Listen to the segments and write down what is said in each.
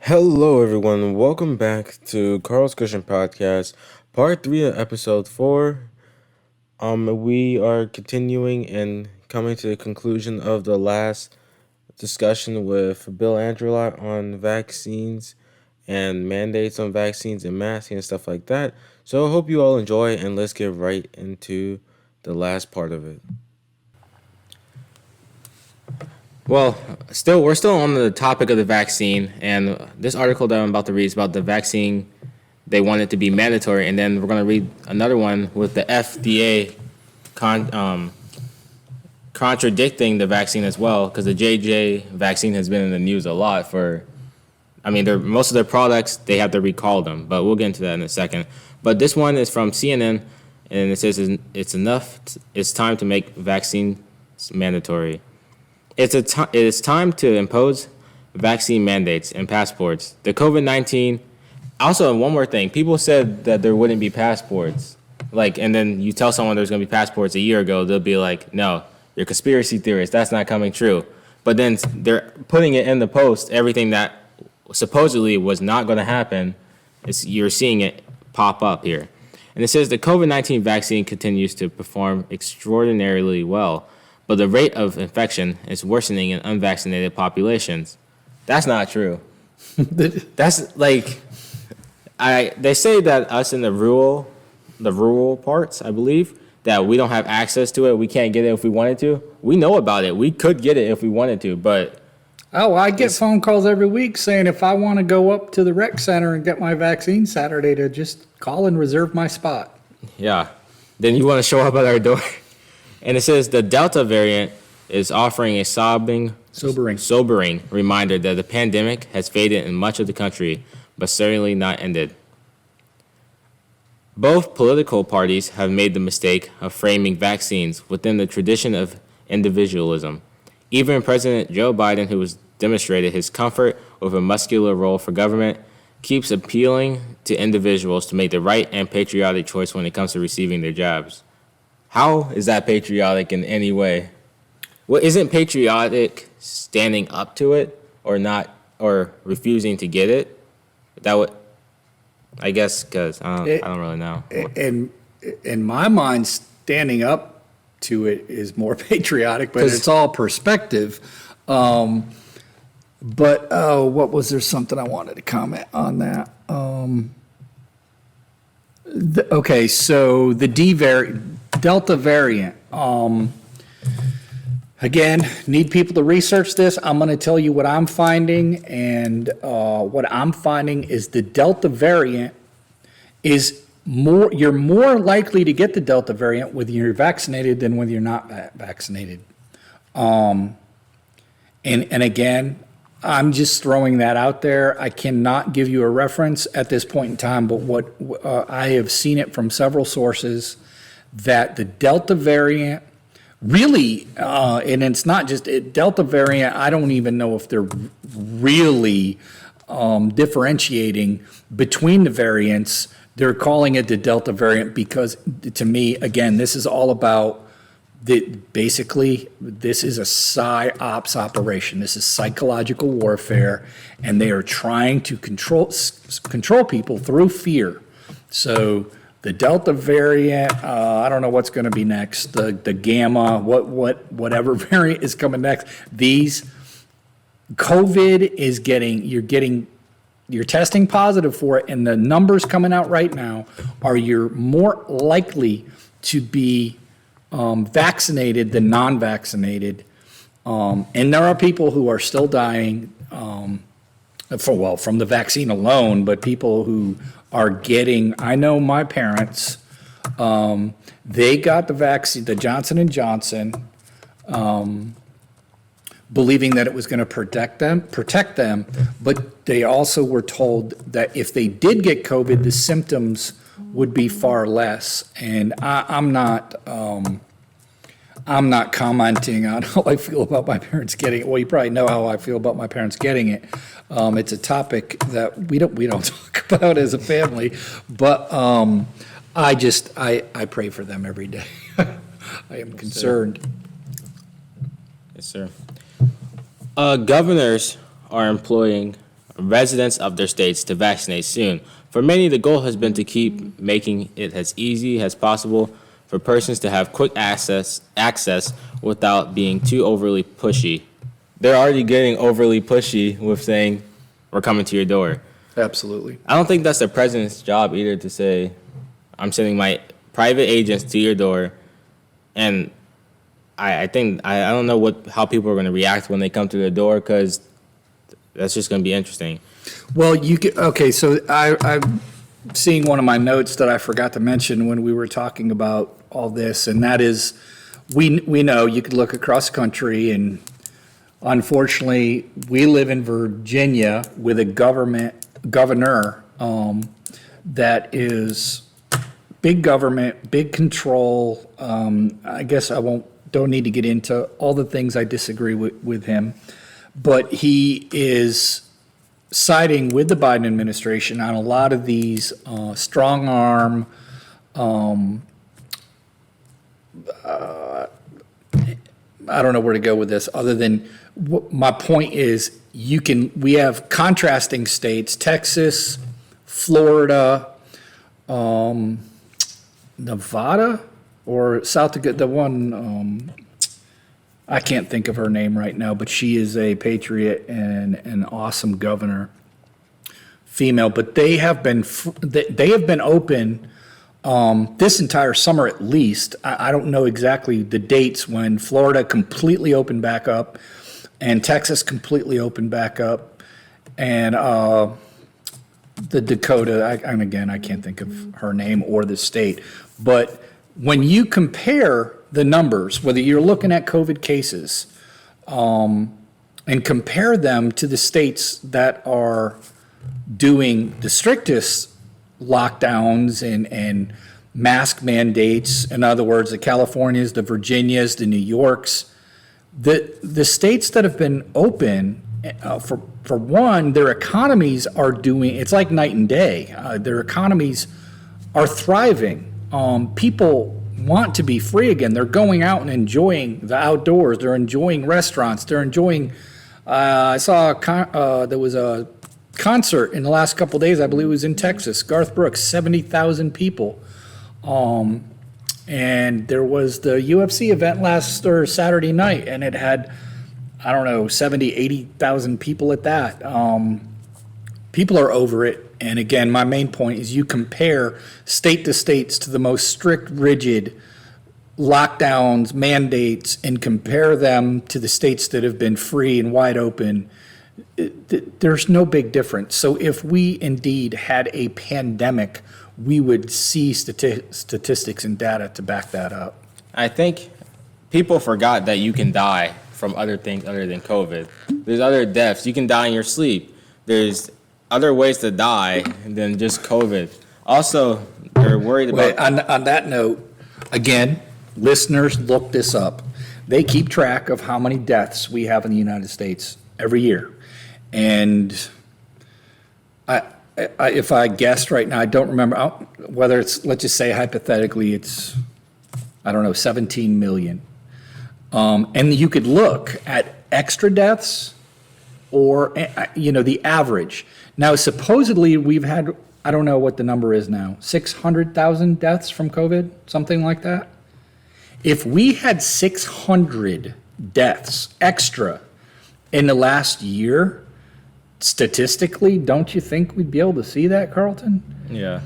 Hello, everyone. Welcome back to Carl's Christian Podcast, Part 3 of Episode 4. We are continuing and coming to the conclusion of the last discussion with Bill Andrelot on vaccines and mandates on vaccines and masking and stuff like that. So I hope you all enjoy, and let's get right into the last part of it. Well, we're still on the topic of the vaccine, and this article that I'm about to read is about the vaccine. They want it to be mandatory, and then we're going to read another one with the FDA contradicting the vaccine as well, because the JJ vaccine has been in the news a lot for. Most of their products they have to recall them, but we'll get into that in a second. But this one is from CNN, and it says it's time to make vaccines mandatory. It is time to impose vaccine mandates and passports. The COVID-19. Also, one more thing. People said that there wouldn't be passports. And then you tell someone there's going to be passports a year ago, they'll be like, no, you're conspiracy theorists. That's not coming true. But then they're putting it in the post, everything that supposedly was not going to happen. You're seeing it pop up here. And it says the COVID-19 vaccine continues to perform extraordinarily well, but the rate of infection is worsening in unvaccinated populations. That's not true. That's like, they say that us in the rural parts, I believe, that we don't have access to it. We can't get it if we wanted to. We know about it. We could get it if we wanted to, but. Oh, I get phone calls every week saying if I want to go up to the rec center and get my vaccine Saturday to just call and reserve my spot. Yeah. Then you want to show up at our door. And it says the Delta variant is offering a sobering reminder that the pandemic has faded in much of the country, but certainly not ended. Both political parties have made the mistake of framing vaccines within the tradition of individualism. Even President Joe Biden, who has demonstrated his comfort with a muscular role for government, keeps appealing to individuals to make the right and patriotic choice when it comes to receiving their jabs. How is that patriotic in any way? Well, isn't patriotic standing up to it or not, or refusing to get it? That would, I guess, because I don't really know. In my mind, standing up to it is more patriotic, but it's all perspective. What was there something I wanted to comment on that? So the Delta variant. Again, need people to research this. I'm going to tell you what I'm finding, and what I'm finding is the Delta variant is more. You're more likely to get the Delta variant whether you're vaccinated than whether you're not vaccinated. And again, I'm just throwing that out there. I cannot give you a reference at this point in time, but what I have seen it from several sources that the Delta variant really, and it's not just Delta variant, I don't even know if they're really differentiating between the variants. They're calling it the Delta variant because, to me, again, this is all about basically, this is a psyops operation. This is psychological warfare, and they are trying to control people through fear. So the Delta variant, I don't know what's going to be next. The Gamma, whatever variant is coming next. These COVID is you're testing positive for it, and the numbers coming out right now are you're more likely to be vaccinated than non-vaccinated. And there are people who are still dying from the vaccine alone, but people who are getting, I know my parents, they got the vaccine, the Johnson & Johnson, believing that it was going to protect them, but they also were told that if they did get COVID, the symptoms would be far less. And I'm not commenting on how I feel about my parents getting it. Well, you probably know how I feel about my parents getting it. It's a topic that we don't talk about as a family, but I pray for them every day. I am concerned. Yes, sir. Governors are employing residents of their states to vaccinate soon. For many, the goal has been to keep making it as easy as possible for persons to have quick access without being too overly pushy. They're already getting overly pushy with saying, we're coming to your door. Absolutely. I don't think that's the president's job either to say, I'm sending my private agents to your door. And I think, I don't know how people are going to react when they come to the door, because that's just going to be interesting. Well, okay, so I'm seeing one of my notes that I forgot to mention when we were talking about all this, and that is, we know you could look across the country, and unfortunately, we live in Virginia with a governor that is big government, big control. I guess don't need to get into all the things I disagree with him, but he is siding with the Biden administration on a lot of these strong arm. I don't know where to go with this other than my point is we have contrasting states, Texas, Florida, Nevada, or South Dakota, the one, I can't think of her name right now, but she is a patriot and an awesome governor, female. But they have been open this entire summer at least. I don't know exactly the dates when Florida completely opened back up and Texas completely opened back up, and the Dakota, and again, I can't think of her name or the state. But when you compare the numbers, whether you're looking at COVID cases, and compare them to the states that are doing the strictest lockdowns and mask mandates, in other words, the Californias, the Virginias, the New Yorks, the states that have been open, for one, their economies are doing, it's like night and day. Their economies are thriving. People want to be free again. They're going out and enjoying the outdoors. They're enjoying restaurants. They're enjoying, I saw there was a concert in the last couple of days, I believe it was in Texas, Garth Brooks, 70,000 people. And there was the UFC event Saturday night, and it had, I don't know, 70, 80,000 people at that. People are over it. And again, my main point is you compare state to states to the most strict, rigid lockdowns, mandates, and compare them to the states that have been free and wide open. There's no big difference. So if we indeed had a pandemic, we would see statistics and data to back that up. I think people forgot that you can die from other things other than COVID. There's other deaths. You can die in your sleep. There's other ways to die than just COVID. Also, they're worried about... On that note, again, listeners, look this up. They keep track of how many deaths we have in the United States every year. And if I guessed right now, I don't remember whether it's, let's just say hypothetically, it's, I don't know, 17 million. And you could look at extra deaths or, the average. Now, supposedly we've had, I don't know what the number is now, 600,000 deaths from COVID, something like that. If we had 600 deaths extra in the last year, statistically, don't you think we'd be able to see that, Carlton? Yeah.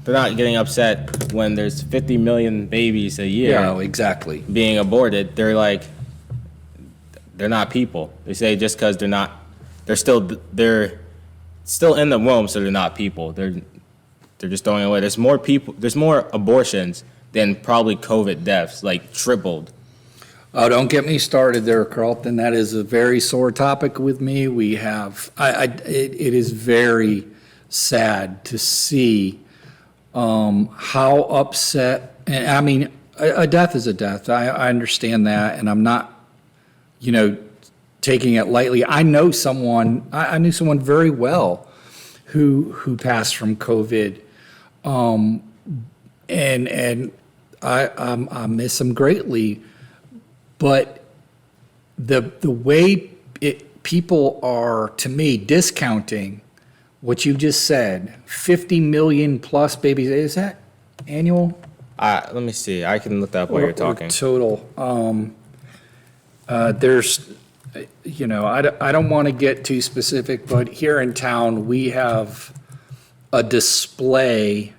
They're not getting upset when there's 50 million babies a year. Yeah, exactly. Being aborted. They're like, they're not people. They say just because they're still in the womb, so they're not people. They're just throwing away. There's more abortions than probably COVID deaths, like tripled. Oh, don't get me started there, Carlton. That is a very sore topic with me. We have, it is very sad to see how upset, and I mean, a death is a death. I understand that, and I'm not, taking it lightly. I knew someone very well who passed from COVID, and I miss him greatly. But the way people are, to me, discounting what you just said. 50 million plus babies. Is that annual Let me see. I can look that up while you're talking. total? There's, I don't want to get too specific, but here in town, we have a display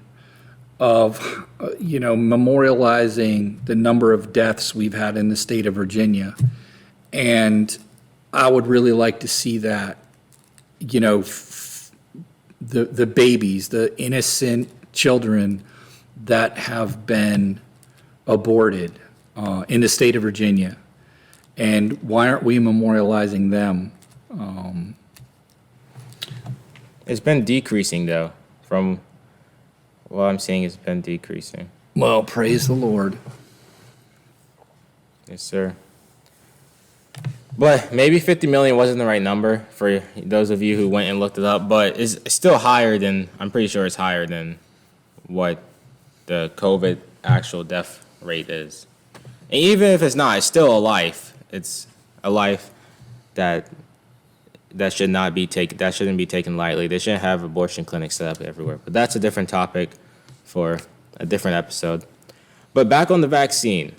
of, memorializing the number of deaths we've had in the state of Virginia. And I would really like to see that, the babies, the innocent children that have been aborted in the state of Virginia. And why aren't we memorializing them? It's been decreasing, though. From what I'm seeing, it's been decreasing. Well, praise the Lord. Yes, sir. But maybe 50 million wasn't the right number for those of you who went and looked it up, but it's still higher than, I'm pretty sure it's higher than what the COVID actual death rate is. And even if it's not, it's still a life. It's a life that should not be taken, that shouldn't be taken lightly. They shouldn't have abortion clinics set up everywhere. But that's a different topic for a different episode. But back on the vaccine.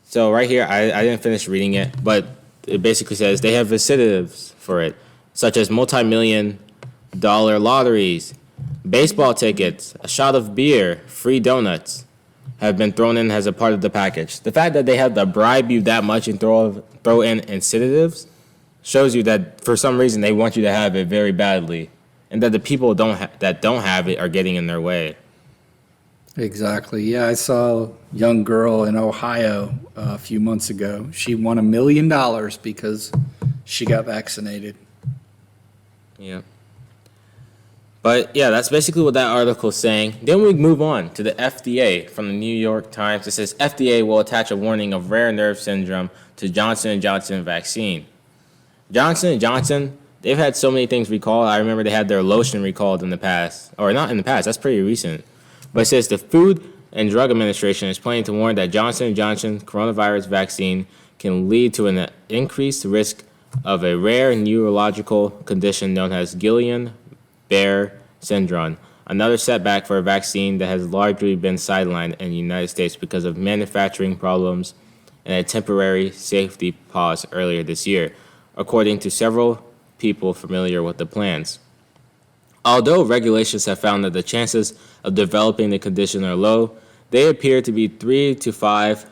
So right here, I didn't finish reading it, but it basically says they have incentives for it, such as multi-million-dollar lotteries, baseball tickets, a shot of beer, free donuts have been thrown in as a part of the package. The fact that they have to bribe you that much and throw in incentives shows you that for some reason they want you to have it very badly, and that the people that don't have it are getting in their way. Exactly. Yeah, I saw a young girl in Ohio a few months ago. She won $1 million because she got vaccinated. Yeah. But yeah, that's basically what that article is saying. Then we move on to the FDA from the New York Times. It says FDA will attach a warning of rare nerve syndrome to Johnson & Johnson vaccine. Johnson & Johnson, they've had so many things recalled. I remember they had their lotion recalled in the past. Or not in the past, that's pretty recent. But it says the Food and Drug Administration is planning to warn that Johnson & Johnson coronavirus vaccine can lead to an increased risk of a rare neurological condition known as Guillain-Barré syndrome, another setback for a vaccine that has largely been sidelined in the United States because of manufacturing problems and a temporary safety pause earlier this year, according to several people familiar with the plans. Although regulations have found that the chances of developing the condition are low, they appear to be 3 to 5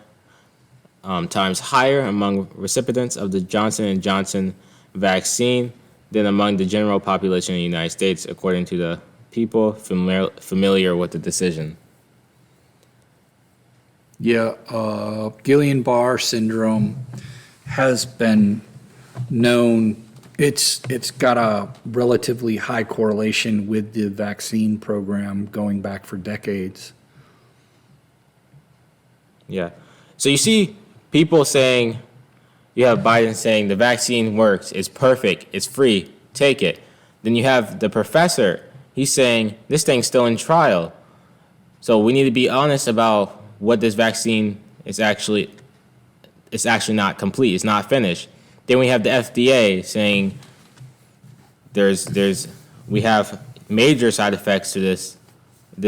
times higher among recipients of the Johnson & Johnson vaccine than among the general population in the United States, according to the people familiar with the decision. Yeah, Guillain-Barré syndrome has been known. It's got a relatively high correlation with the vaccine program going back for decades. Yeah. So you see people saying, you have Biden saying the vaccine works, it's perfect, it's free, take it. Then you have the professor, he's saying this thing's still in trial. So we need to be honest about what this vaccine is actually, it's actually not complete, it's not finished. Then we have the FDA saying we have major side effects to this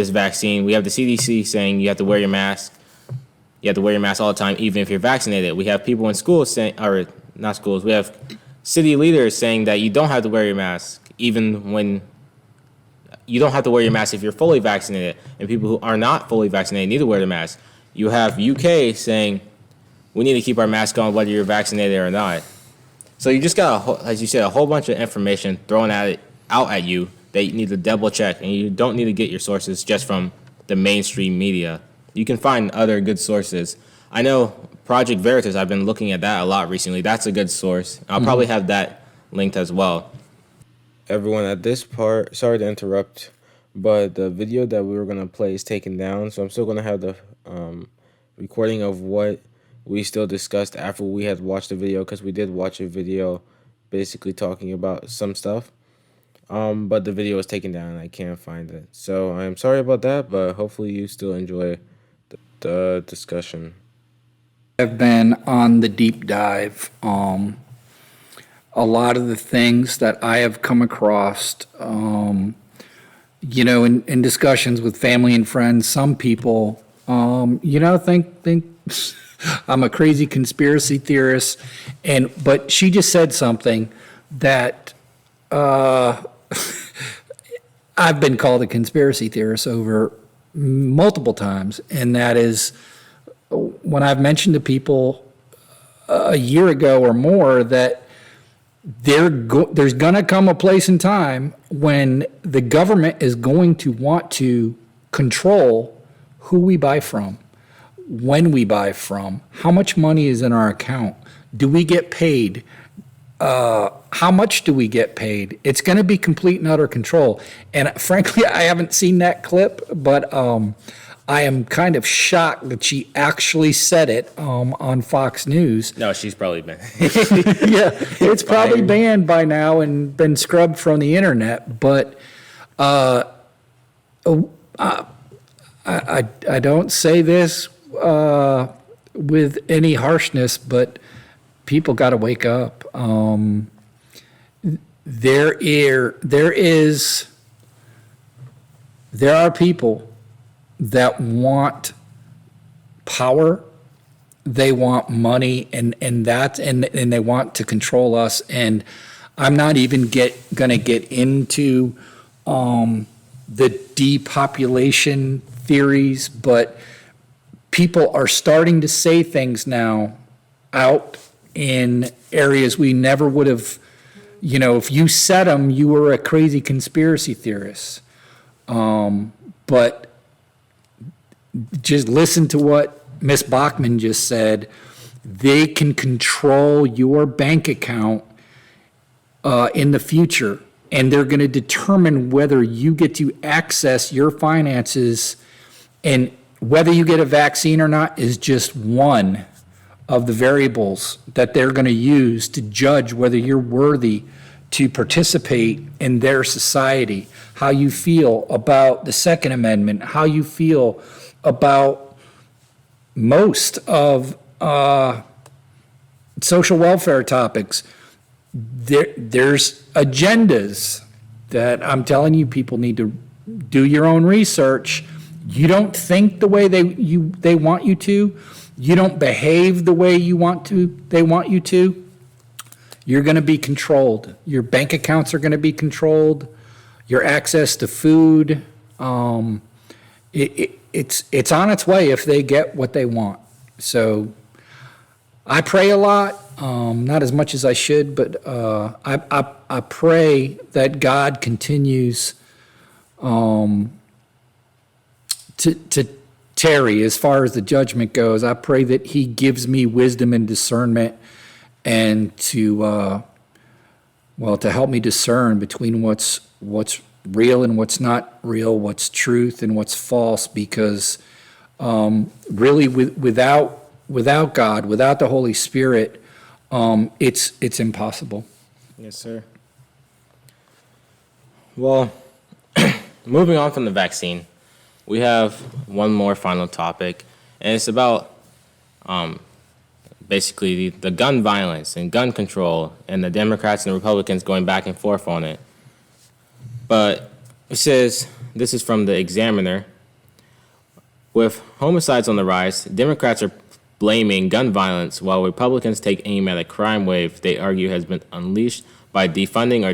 vaccine. We have the CDC saying you have to wear your mask. You have to wear your mask all the time, even if you're vaccinated. We have people in schools saying, or not schools, we have city leaders saying that you don't have to wear your mask, even when you don't have to wear your mask if you're fully vaccinated. And people who are not fully vaccinated need to wear the mask. You have UK saying we need to keep our mask on whether you're vaccinated or not. So you just got, as you said, a whole bunch of information thrown out at you that you need to double check, and you don't need to get your sources just from the mainstream media. You can find other good sources. I know Project Veritas, I've been looking at that a lot recently. That's a good source. I'll probably have that linked as well. Everyone, at this part, sorry to interrupt, but the video that we were going to play is taken down, so I'm still going to have the recording of what we still discussed after we had watched the video, because we did watch a video basically talking about some stuff. But the video was taken down and I can't find it. So I'm sorry about that, but hopefully you still enjoy the discussion. I've been on the deep dive a lot of the things that I have come across, in discussions with family and friends, some people, think I'm a crazy conspiracy theorist, but she just said something that I've been called a conspiracy theorist over multiple times, and that is when I've mentioned to people a year ago or more that there's going to come a place in time when the government is going to want to control who we buy from, when we buy from, how much money is in our account, do we get paid, how much do we get paid? It's going to be complete and utter control. And frankly, I haven't seen that clip, but I am kind of shocked that she actually said it on Fox News. No, she's probably been. Yeah, it's probably banned by now and been scrubbed from the internet. But I don't say this with any harshness, but people got to wake up. There are people that want power, they want money, and they want to control us. And I'm not even gonna get into the depopulation theories, but people are starting to say things now out in areas we never would have. If you said them, you were a crazy conspiracy theorist. But just listen to what Miss Bachman just said. They can control your bank account in the future, and they're going to determine whether you get to access your finances, and whether you get a vaccine or not is just one of the variables that they're going to use to judge whether you're worthy to participate in their society, how you feel about the Second Amendment, how you feel about most of social welfare topics. There's agendas that I'm telling you, people need to do your own research. You don't think the way they want you to. You don't behave the way they want you to. You're going to be controlled. Your bank accounts are going to be controlled. Your access to food. It's on its way if they get what they want. So I pray a lot, not as much as I should, but I pray that God continues to tarry as far as the judgment goes. I pray that He gives me wisdom and discernment, and to help me discern between what's real and what's not real, what's truth and what's false, because really without God, without the Holy Spirit, it's impossible. Yes, sir. Well, moving on from the vaccine, we have one more final topic, and it's about basically the gun violence and gun control, and the Democrats and the Republicans going back and forth on it. But it says, this is from the Examiner, with homicides on the rise, Democrats are blaming gun violence while Republicans take aim at a crime wave they argue has been unleashed by defunding or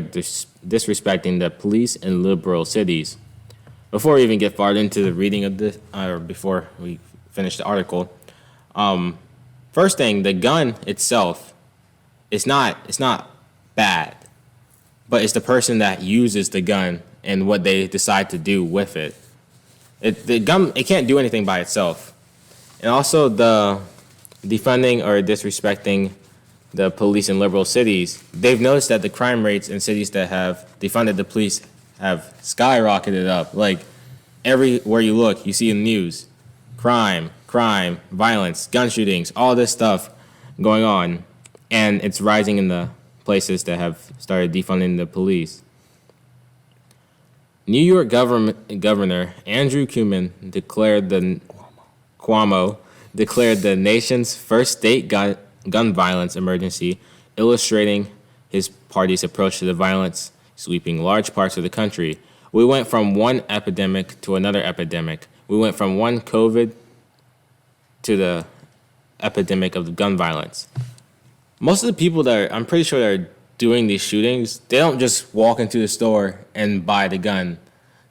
disrespecting the police in liberal cities. Before we even get far into the reading of this, or before we finish the article, first thing, the gun itself, it's not bad, but it's the person that uses the gun and what they decide to do with it. The gun, it can't do anything by itself. And also the defunding or disrespecting the police in liberal cities, they've noticed that the crime rates in cities that have defunded the police have skyrocketed up. Like, everywhere you look, you see in the news, crime, violence, gun shootings, all this stuff going on. And it's rising in the places that have started defunding the police. New York Governor Andrew Cuomo declared the nation's first state gun violence emergency, illustrating his party's approach to the violence sweeping large parts of the country. We went from one epidemic to another epidemic. We went from one COVID to the epidemic of gun violence. Most of the people I'm pretty sure that are doing these shootings, they don't just walk into the store and buy the gun.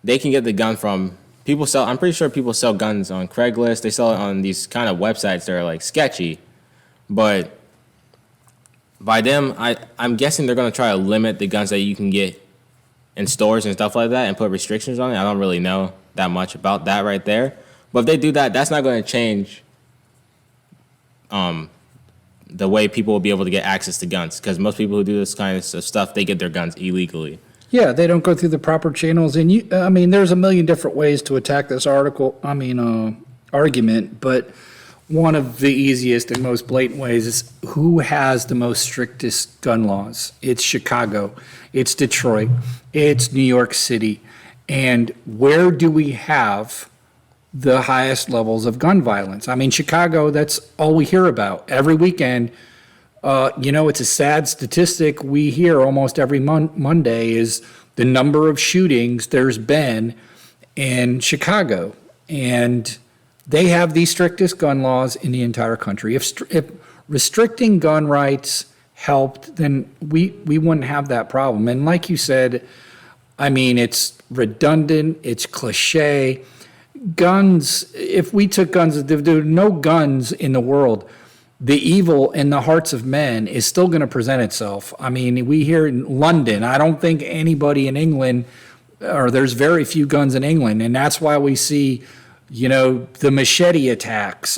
They can get the gun from I'm pretty sure people sell guns on Craigslist. They sell it on these kind of websites that are like sketchy. But by them, I'm guessing they're going to try to limit the guns that you can get in stores and stuff like that and put restrictions on it. I don't really know that much about that right there. But if they do that, that's not going to change the way people will be able to get access to guns, because most people who do this kind of stuff, they get their guns illegally. Yeah, they don't go through the proper channels, and there's a million different ways to attack this argument, but one of the easiest and most blatant ways is who has the most strictest gun laws. It's Chicago, it's Detroit, it's New York City, and where do we have the highest levels of gun violence? I mean, Chicago, that's all we hear about every weekend. It's a sad statistic we hear almost every Monday is the number of shootings there's been in Chicago. And they have the strictest gun laws in the entire country. If restricting gun rights helped, then we wouldn't have that problem. And like you said, it's redundant, it's cliche. Guns, if we took guns, if there were no guns in the world, the evil in the hearts of men is still going to present itself. We hear in London, I don't think anybody in England, or there's very few guns in England, and that's why we see, the machete attacks.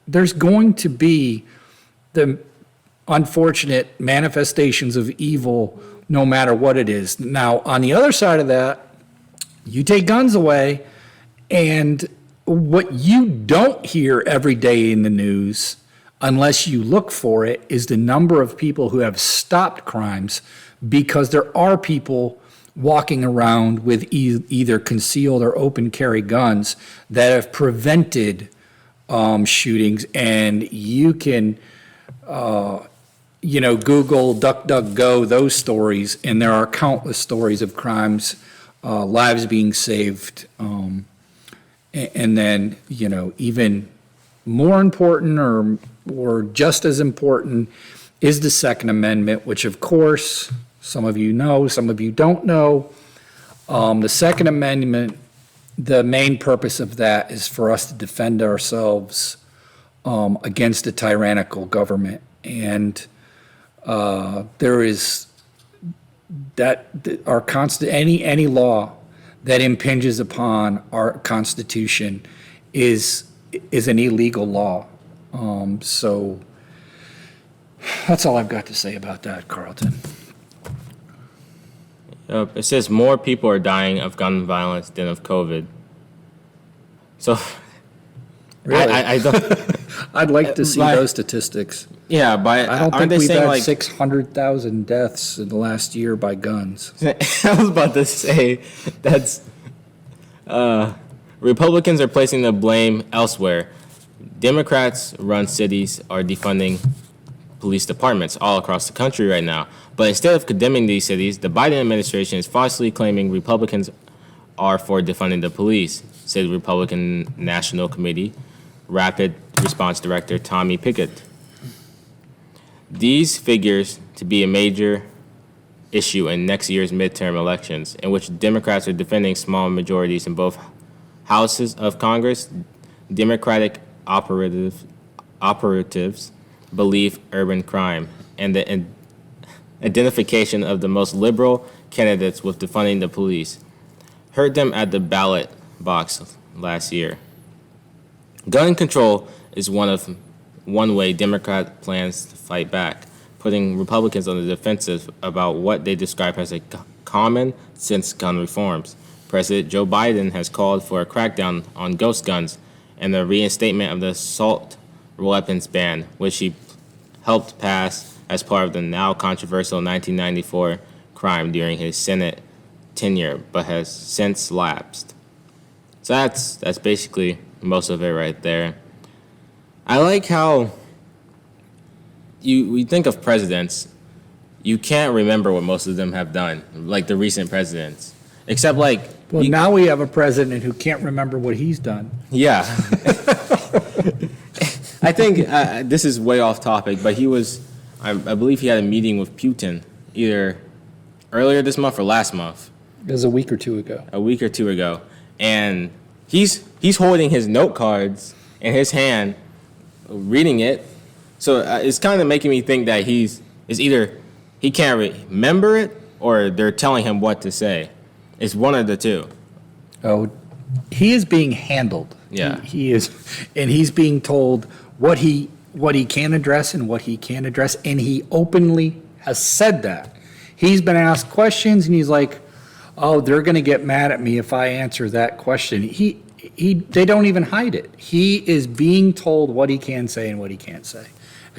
There's going to be the unfortunate manifestations of evil no matter what it is. Now, on the other side of that, you take guns away, and what you don't hear every day in the news, unless you look for it, is the number of people who have stopped crimes because there are people walking around with either concealed or open carry guns that have prevented shootings. And you can, Google, DuckDuckGo, those stories, and there are countless stories of crimes, lives being saved. And then, even more important or just as important is the Second Amendment, which, of course, some of you know, some of you don't know. The Second Amendment, the main purpose of that is for us to defend ourselves against a tyrannical government. And there is any law that impinges upon our Constitution is an illegal law. So that's all I've got to say about that, Carlton. It says more people are dying of gun violence than of COVID. So, Really? I don't. I'd like to see those statistics. Yeah, but I don't aren't think they we've saying had 600,000 deaths in the last year by guns. I was about to say that's Republicans are placing the blame elsewhere. Democrats run cities are defunding police departments all across the country right now. But instead of condemning these cities, the Biden administration is falsely claiming Republicans are for defunding the police, said Republican National Committee Rapid Response Director Tommy Pickett. These figures to be a major issue in next year's midterm elections, in which Democrats are defending small majorities in both houses of Congress. Democratic operatives believe urban crime and the identification of the most liberal candidates with defunding the police hurt them at the ballot box last year. Gun control is one way Democrat plans to fight back, putting Republicans on the defensive about what they describe as a common sense gun reforms. President Joe Biden has called for a crackdown on ghost guns and the reinstatement of the assault weapons ban, which he helped pass as part of the now controversial 1994 crime during his Senate tenure, but has since lapsed. So that's basically most of it right there. I like how we think of presidents, you can't remember what most of them have done, like the recent presidents, except like Well, now we have a president who can't remember what he's done. yeah. I think this is way off topic, but I believe he had a meeting with Putin either earlier this month or last month, It was a week or two ago. a week or two ago, and he's holding his note cards in his hand, reading it. So it's kind of making me think that it's either he can't remember it or they're telling him what to say. It's one of the two. Oh, he is being handled. Yeah. He is, and he's being told what he can address and what he can't address, and he openly has said that. He's been asked questions, and he's like, "Oh, they're going to get mad at me if I answer that question." They don't even hide it. He is being told what he can say and what he can't say.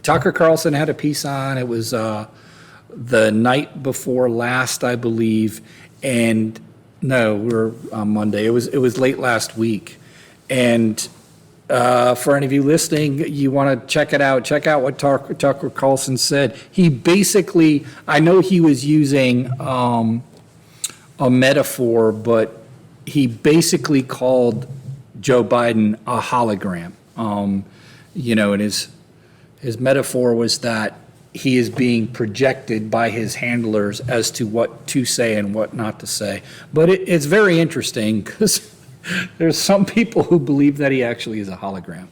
Tucker Carlson had a piece on. It was the night before last, I believe, and no, we're on Monday. It was late last week, and for any of you listening, you want to check it out. Check out what Tucker Carlson said. He basically, I know he was using a metaphor, but he basically called Joe Biden a hologram. And his metaphor was that he is being projected by his handlers as to what to say and what not to say. But it's very interesting because there's some people who believe that he actually is a hologram.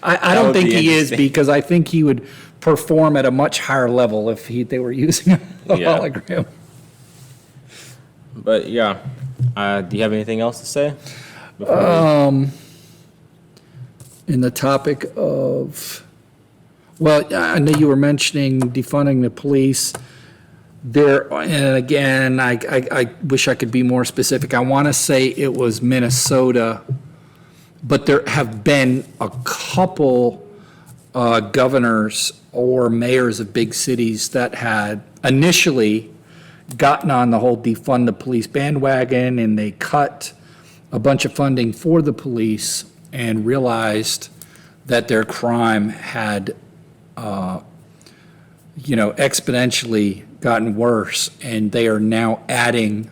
I don't think he is, because I think he would perform at a much higher level if they were using a Yeah. hologram. But yeah, do you have anything else to say? In the topic of, well, I know you were mentioning defunding the police. There, and again, I wish I could be more specific. I want to say it was Minnesota, but there have been a couple governors or mayors of big cities that had initially gotten on the whole defund the police bandwagon, and they cut a bunch of funding for the police and realized that their crime had, exponentially gotten worse, and they are now adding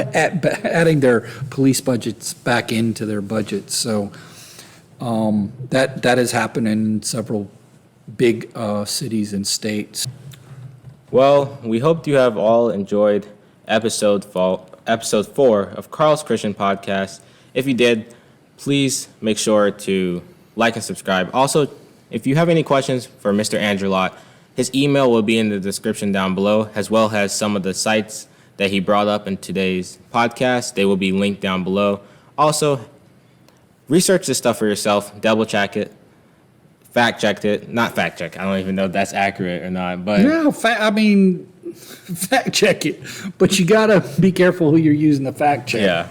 adding their police budgets back into their budgets. So that has happened in several big cities and states. Well, we hope you have all enjoyed episode 4 of Carl's Christian Podcast. If you did, please make sure to like and subscribe. Also, if you have any questions for Mr. Andrew Lott, his email will be in the description down below, as well as some of the sites that he brought up in today's podcast. They will be linked down below. Also, research this stuff for yourself, double check it, fact check it, not fact check. I don't even know if that's accurate or not, but No, fact check it, but you gotta be careful who you're using the fact check. yeah.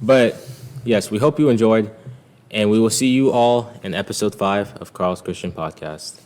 But yes, we hope you enjoyed, and we will see you all in episode 5 of Carl's Christian Podcast.